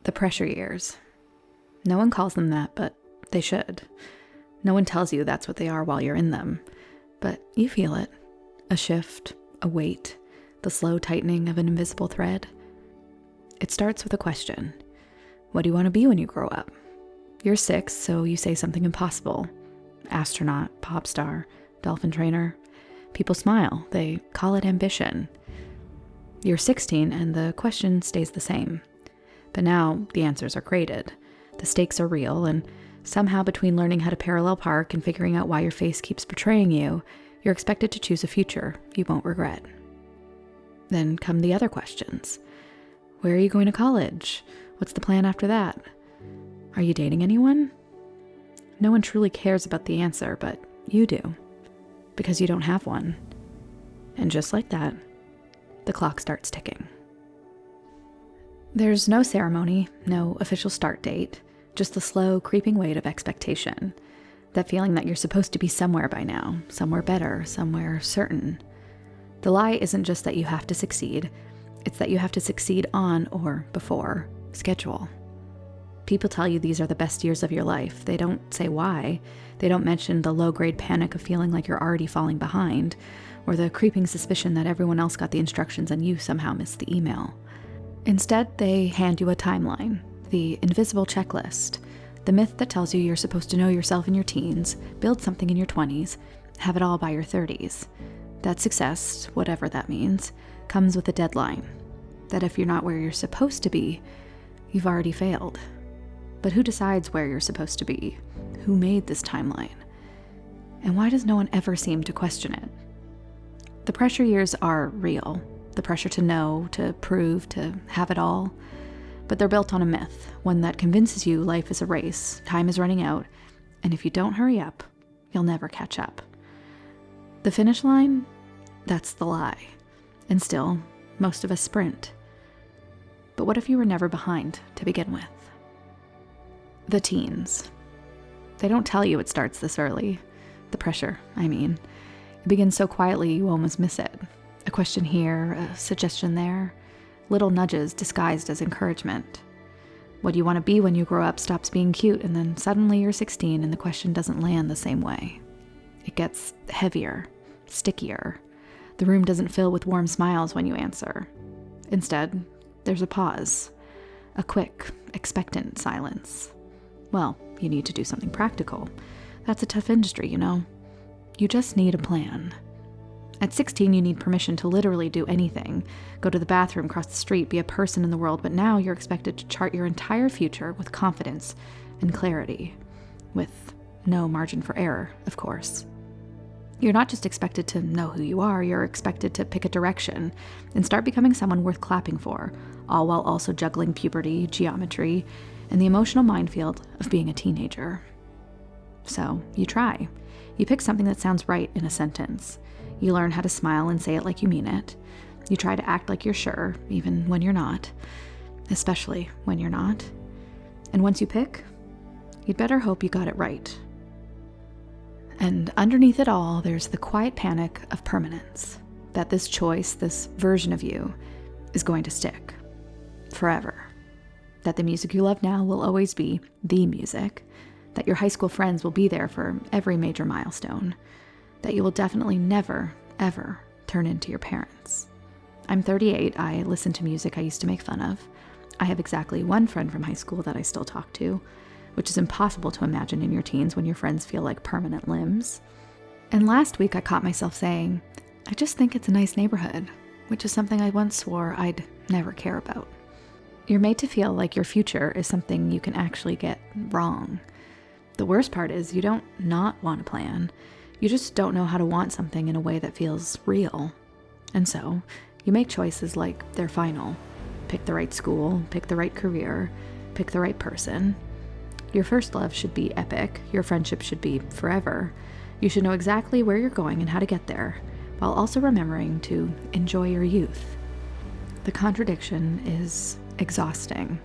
The pressure years. No one calls them that, but they should. No one tells you that's what they are while you're in them, but you feel it. A shift, a weight, the slow tightening of an invisible thread. It starts with a question. What do you want to be when you grow up? You're 6, so you say something impossible. Astronaut, pop star, dolphin trainer. People smile. They call it ambition. You're 16 and the question stays the same. But now the answers are graded. The stakes are real, and somehow between learning how to parallel park and figuring out why your face keeps betraying you, you're expected to choose a future you won't regret. Then come the other questions. Where are you going to college? What's the plan after that? Are you dating anyone? No one truly cares about the answer, but you do, because you don't have one. And just like that, the clock starts ticking. There's no ceremony, no official start date, just the slow, creeping weight of expectation. That feeling that you're supposed to be somewhere by now, somewhere better, somewhere certain. The lie isn't just that you have to succeed, it's that you have to succeed on or before schedule. People tell you these are the best years of your life. They don't say why. They don't mention the low-grade panic of feeling like you're already falling behind, or the creeping suspicion that everyone else got the instructions and you somehow missed the email. Instead, they hand you a timeline, the invisible checklist, the myth that tells you you're supposed to know yourself in your teens, build something in your 20s, have it all by your 30s. That success, whatever that means, comes with a deadline. That if you're not where you're supposed to be, you've already failed. But who decides where you're supposed to be? Who made this timeline? And why does no one ever seem to question it? The pressure years are real. The pressure to know, to prove, to have it all. But they're built on a myth, one that convinces you life is a race, time is running out, and if you don't hurry up, you'll never catch up. The finish line? That's the lie. And still, most of us sprint. But what if you were never behind to begin with? The teens. They don't tell you it starts this early. The pressure, I mean. It begins so quietly you almost miss it. A question here, a suggestion there. Little nudges disguised as encouragement. What do you want to be when you grow up stops being cute, and then suddenly you're 16 and the question doesn't land the same way. It gets heavier, stickier. The room doesn't fill with warm smiles when you answer. Instead, there's a pause. A quick, expectant silence. Well, you need to do something practical. That's a tough industry, you know. You just need a plan. At 16, you need permission to literally do anything. Go to the bathroom, cross the street, be a person in the world, but now you're expected to chart your entire future with confidence and clarity. With no margin for error, of course. You're not just expected to know who you are, you're expected to pick a direction and start becoming someone worth clapping for, all while also juggling puberty, geometry, and the emotional minefield of being a teenager. So, you try. You pick something that sounds right in a sentence. You learn how to smile and say it like you mean it. You try to act like you're sure, even when you're not. Especially when you're not. And once you pick, you'd better hope you got it right. And underneath it all, there's the quiet panic of permanence. That this choice, this version of you, is going to stick. Forever. That the music you love now will always be the music. That your high school friends will be there for every major milestone. That you will definitely never, ever turn into your parents. I'm 38. I listen to music I used to make fun of. I have exactly one friend from high school that I still talk to, which is impossible to imagine in your teens when your friends feel like permanent limbs. And last week I caught myself saying, I just think it's a nice neighborhood, which is something I once swore I'd never care about. You're made to feel like your future is something you can actually get wrong. The worst part is you don't not want a plan. You just don't know how to want something in a way that feels real. And so, you make choices like they're final. Pick the right school, pick the right career, pick the right person. Your first love should be epic. Your friendship should be forever. You should know exactly where you're going and how to get there, while also remembering to enjoy your youth. The contradiction is exhausting.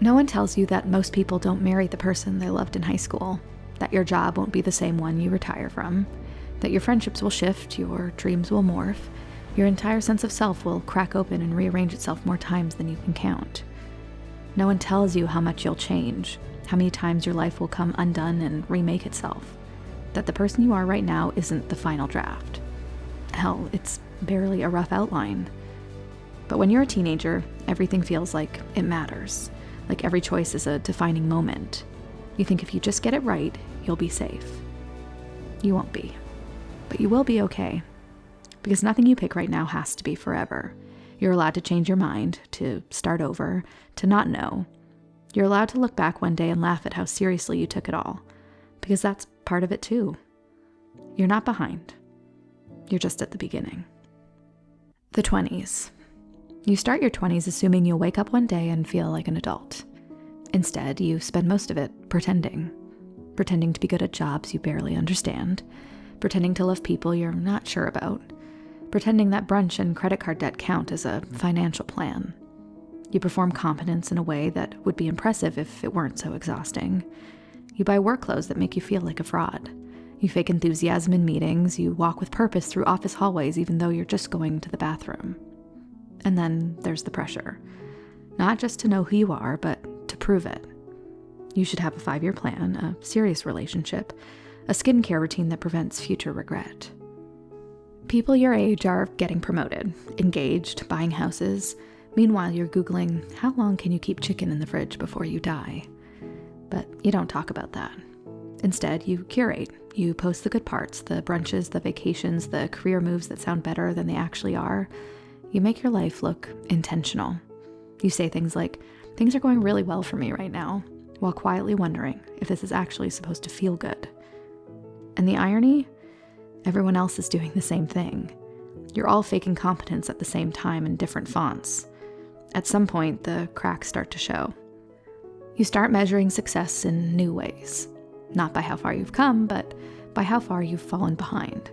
No one tells you that most people don't marry the person they loved in high school, that your job won't be the same one you retire from, that your friendships will shift, your dreams will morph, your entire sense of self will crack open and rearrange itself more times than you can count. No one tells you how much you'll change, how many times your life will come undone and remake itself, that the person you are right now isn't the final draft. Hell, it's barely a rough outline. But when you're a teenager, everything feels like it matters, like every choice is a defining moment. You think if you just get it right, you'll be safe. You won't be. But you will be okay. Because nothing you pick right now has to be forever. You're allowed to change your mind, to start over, to not know. You're allowed to look back one day and laugh at how seriously you took it all. Because that's part of it too. You're not behind. You're just at the beginning. The 20s. You start your 20s assuming you'll wake up one day and feel like an adult. Instead, you spend most of it pretending. Pretending to be good at jobs you barely understand. Pretending to love people you're not sure about. Pretending that brunch and credit card debt count as a financial plan. You perform competence in a way that would be impressive if it weren't so exhausting. You buy work clothes that make you feel like a fraud. You fake enthusiasm in meetings. You walk with purpose through office hallways even though you're just going to the bathroom. And then there's the pressure. Not just to know who you are, but to prove it. You should have a 5-year plan, a serious relationship, a skincare routine that prevents future regret. People your age are getting promoted, engaged, buying houses. Meanwhile, you're Googling, how long can you keep chicken in the fridge before you die? But you don't talk about that. Instead, you curate. You post the good parts, the brunches, the vacations, the career moves that sound better than they actually are. You make your life look intentional. You say things like, things are going really well for me right now, while quietly wondering if this is actually supposed to feel good. And the irony? Everyone else is doing the same thing. You're all faking competence at the same time in different fonts. At some point, the cracks start to show. You start measuring success in new ways. Not by how far you've come, but by how far you've fallen behind.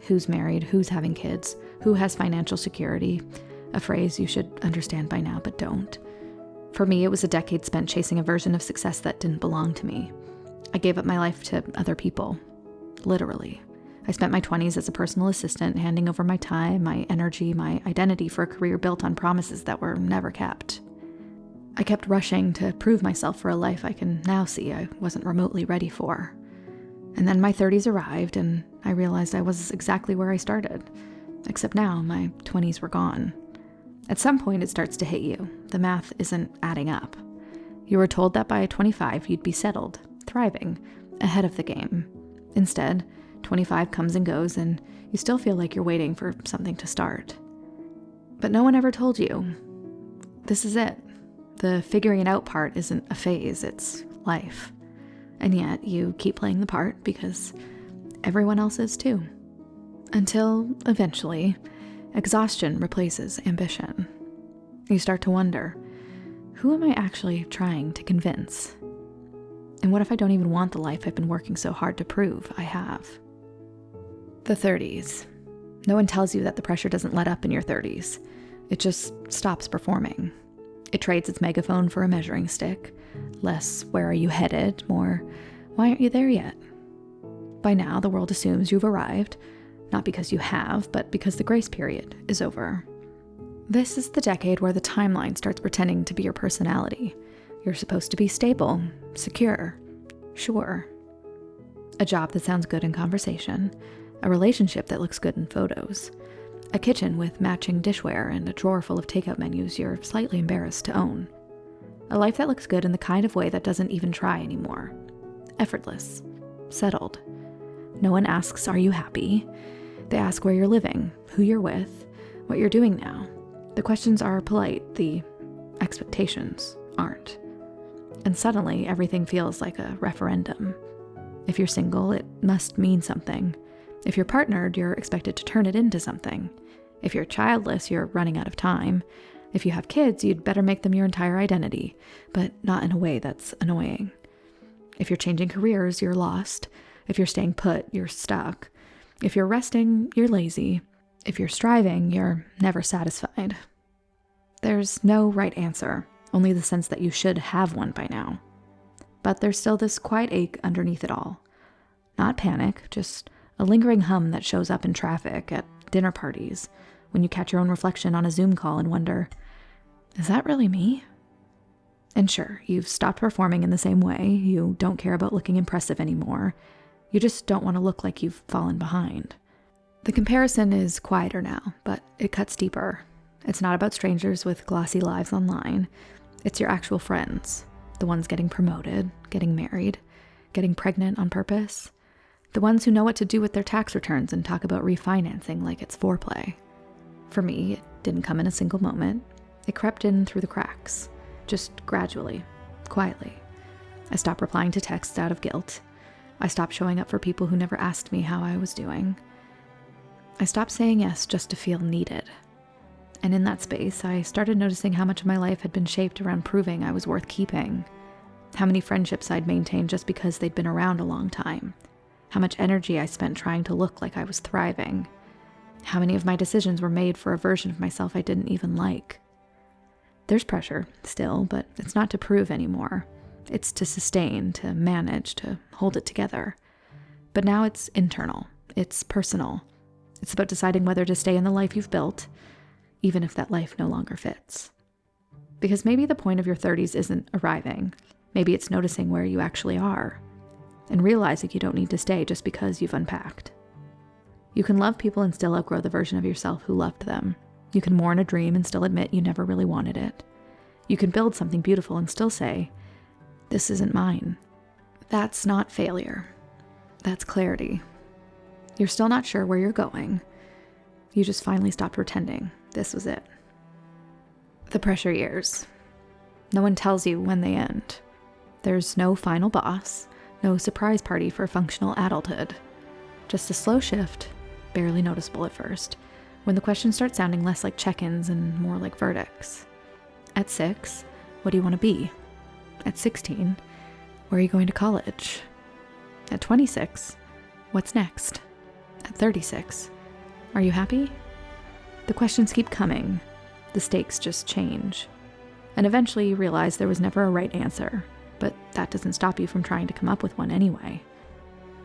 Who's married, who's having kids, who has financial security, a phrase you should understand by now but don't. For me, it was a decade spent chasing a version of success that didn't belong to me. I gave up my life to other people. Literally. I spent my 20s as a personal assistant, handing over my time, my energy, my identity for a career built on promises that were never kept. I kept rushing to prove myself for a life I can now see I wasn't remotely ready for. And then my 30s arrived, and I realized I was exactly where I started. Except now, my 20s were gone. At some point, it starts to hit you. The math isn't adding up. You were told that by 25, you'd be settled, thriving, ahead of the game. Instead, 25 comes and goes, and you still feel like you're waiting for something to start. But no one ever told you, this is it. The figuring it out part isn't a phase, it's life. And yet you keep playing the part because everyone else is too. Until, eventually, exhaustion replaces ambition. You start to wonder, who am I actually trying to convince? And what if I don't even want the life I've been working so hard to prove I have? The 30s. No one tells you that the pressure doesn't let up in your 30s. It just stops performing. It trades its megaphone for a measuring stick. Less, where are you headed? More, why aren't you there yet? By now, the world assumes you've arrived, not because you have, but because the grace period is over. This is the decade where the timeline starts pretending to be your personality. You're supposed to be stable, secure, sure. A job that sounds good in conversation, a relationship that looks good in photos, a kitchen with matching dishware and a drawer full of takeout menus you're slightly embarrassed to own. A life that looks good in the kind of way that doesn't even try anymore. Effortless, settled. No one asks, are you happy? They ask where you're living, who you're with, what you're doing now. The questions are polite, the expectations aren't. And suddenly, everything feels like a referendum. If you're single, it must mean something. If you're partnered, you're expected to turn it into something. If you're childless, you're running out of time. If you have kids, you'd better make them your entire identity, but not in a way that's annoying. If you're changing careers, you're lost. If you're staying put, you're stuck. If you're resting, you're lazy. If you're striving, you're never satisfied. There's no right answer, only the sense that you should have one by now. But there's still this quiet ache underneath it all. Not panic, just a lingering hum that shows up in traffic, at dinner parties, when you catch your own reflection on a Zoom call and wonder, is that really me? And sure, you've stopped performing in the same way. You don't care about looking impressive anymore. You just don't want to look like you've fallen behind. The comparison is quieter now, but it cuts deeper. It's not about strangers with glossy lives online. It's your actual friends, the ones getting promoted, getting married, getting pregnant on purpose, the ones who know what to do with their tax returns and talk about refinancing like it's foreplay. For me, it didn't come in a single moment. It crept in through the cracks, just gradually, quietly. I stopped replying to texts out of guilt. I stopped showing up for people who never asked me how I was doing. I stopped saying yes just to feel needed. And in that space, I started noticing how much of my life had been shaped around proving I was worth keeping. How many friendships I'd maintained just because they'd been around a long time. How much energy I spent trying to look like I was thriving. How many of my decisions were made for a version of myself I didn't even like. There's pressure, still, but it's not to prove anymore. It's to sustain, to manage, to hold it together. But now it's internal. It's personal. It's about deciding whether to stay in the life you've built, even if that life no longer fits. Because maybe the point of your 30s isn't arriving. Maybe it's noticing where you actually are, and realizing you don't need to stay just because you've unpacked. You can love people and still outgrow the version of yourself who loved them. You can mourn a dream and still admit you never really wanted it. You can build something beautiful and still say, "This isn't mine." That's not failure. That's clarity. You're still not sure where you're going. You just finally stopped pretending this was it. The pressure years. No one tells you when they end. There's no final boss, no surprise party for functional adulthood. Just a slow shift, barely noticeable at first, when the questions start sounding less like check-ins and more like verdicts. At 6, what do you want to be? At 16, where are you going to college? At 26, what's next? At 36, are you happy? The questions keep coming. The stakes just change. And eventually you realize there was never a right answer, but that doesn't stop you from trying to come up with one anyway.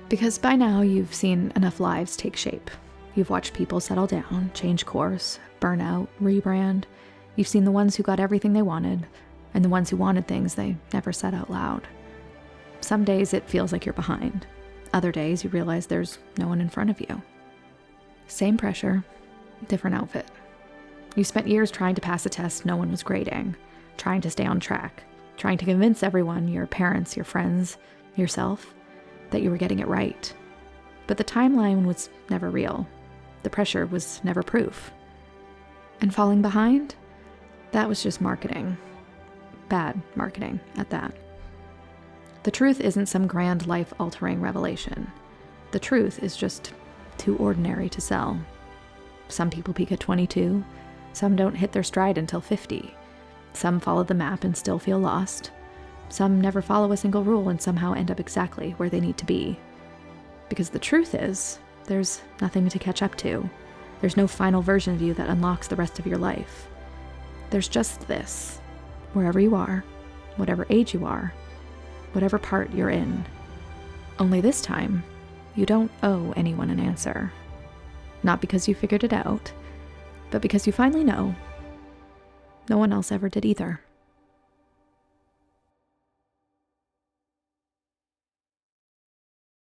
Because by now you've seen enough lives take shape. You've watched people settle down, change course, burn out, rebrand. You've seen the ones who got everything they wanted, and the ones who wanted things they never said out loud. Some days it feels like you're behind. Other days you realize there's no one in front of you. Same pressure, different outfit. You spent years trying to pass a test no one was grading, trying to stay on track, trying to convince everyone, your parents, your friends, yourself, that you were getting it right. But the timeline was never real. The pressure was never proof. And falling behind? That was just marketing. Bad marketing, at that. The truth isn't some grand life-altering revelation. The truth is just too ordinary to sell. Some people peak at 22. Some don't hit their stride until 50. Some follow the map and still feel lost. Some never follow a single rule and somehow end up exactly where they need to be. Because the truth is, there's nothing to catch up to. There's no final version of you that unlocks the rest of your life. There's just this, wherever you are, whatever age you are, whatever part you're in. Only this time, you don't owe anyone an answer. Not because you figured it out, but because you finally know. No one else ever did either.